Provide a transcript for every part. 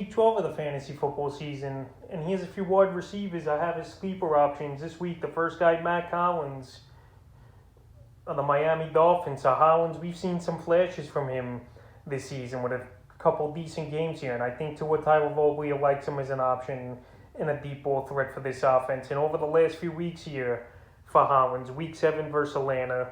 week 12 of the fantasy football season, and here's a few wide receivers I have as sleeper options this week. The first guy, Matt Collins of the Miami Dolphins. So Hollins, we've seen some flashes from him this season with a couple decent games here, and I think Tua Tagovailoa likes him as an option and a deep ball threat for this offense. And over the last few weeks here for Hollins, Week 7 versus Atlanta,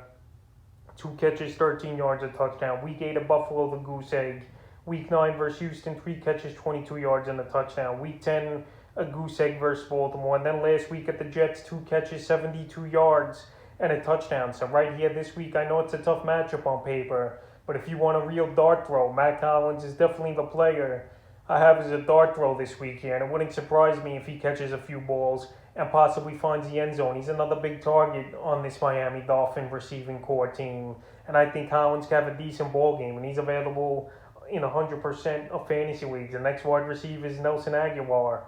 2 catches, 13 yards, a touchdown. Week 8 at Buffalo, the goose egg. Week 9 versus Houston, 3 catches, 22 yards, and a touchdown. Week 10, a goose egg versus Baltimore. And then last week at the Jets, 2 catches, 72 yards, and a touchdown. So right here this week, I know it's a tough matchup on paper, but if you want a real dart throw, Matt Collins is definitely the player I have as a dart throw this week here. And it wouldn't surprise me if he catches a few balls and possibly finds the end zone. He's another big target on this Miami Dolphin receiving core team. And I think Collins can have a decent ball game, and he's available in 100% of fantasy leagues. The next wide receiver is Nelson Aguilar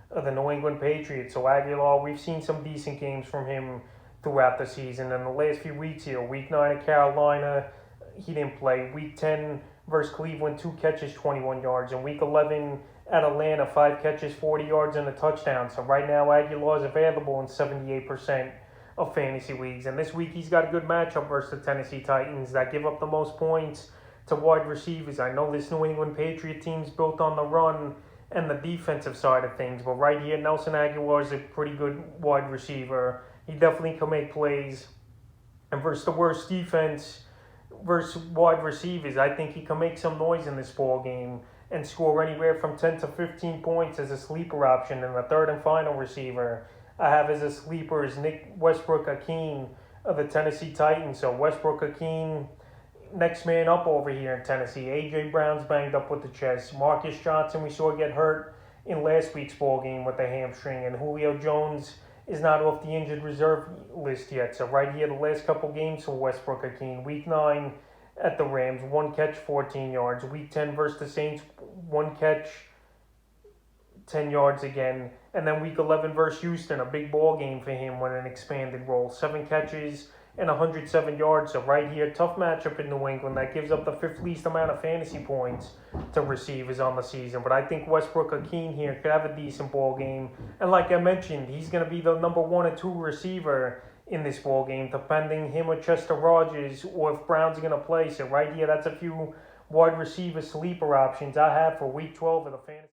of the New England Patriots. So Aguilar, we've seen some decent games from him throughout the season. And the last few weeks here, Week 9 at Carolina, he didn't play. Week 10 versus Cleveland, 2 catches, 21 yards. And Week 11 at Atlanta, 5 catches, 40 yards, and a touchdown. So right now, Aguilar is available in 78% of fantasy leagues. And this week, he's got a good matchup versus the Tennessee Titans that give up the most points to wide receivers. I know this New England Patriot team's built on the run and the defensive side of things, but right here, Nelson Aguilar is a pretty good wide receiver. He definitely can make plays. And versus the worst defense, versus wide receivers, I think he can make some noise in this ball game and score anywhere from 10 to 15 points as a sleeper option. And the third and final receiver I have as a sleeper is Westbrook of the Tennessee Titans. So Westbrook, next man up over here in Tennessee. A.J. Brown's banged up with the chest. Marcus Johnson, we saw get hurt in last week's ball game with the hamstring. And Julio Jones is not off the injured reserve list yet. So right here, the last couple games for Westbrook. Week 9 at the Rams, 1 catch, 14 yards. Week 10 versus the Saints, 1 catch, 10 yards again. And then Week 11 versus Houston, a big ball game for him with an expanded role. 7 catches and 107 yards. So right here, tough matchup in New England that gives up the 5th least amount of fantasy points to receivers on the season. But I think Westbrook here could have a decent ball game. And like I mentioned, he's going to be the number 1 or 2 receiver in this ball game, depending him or Chester Rogers, or if Brown's going to play. So right here, that's a few wide receiver sleeper options I have for Week 12 of the fantasy.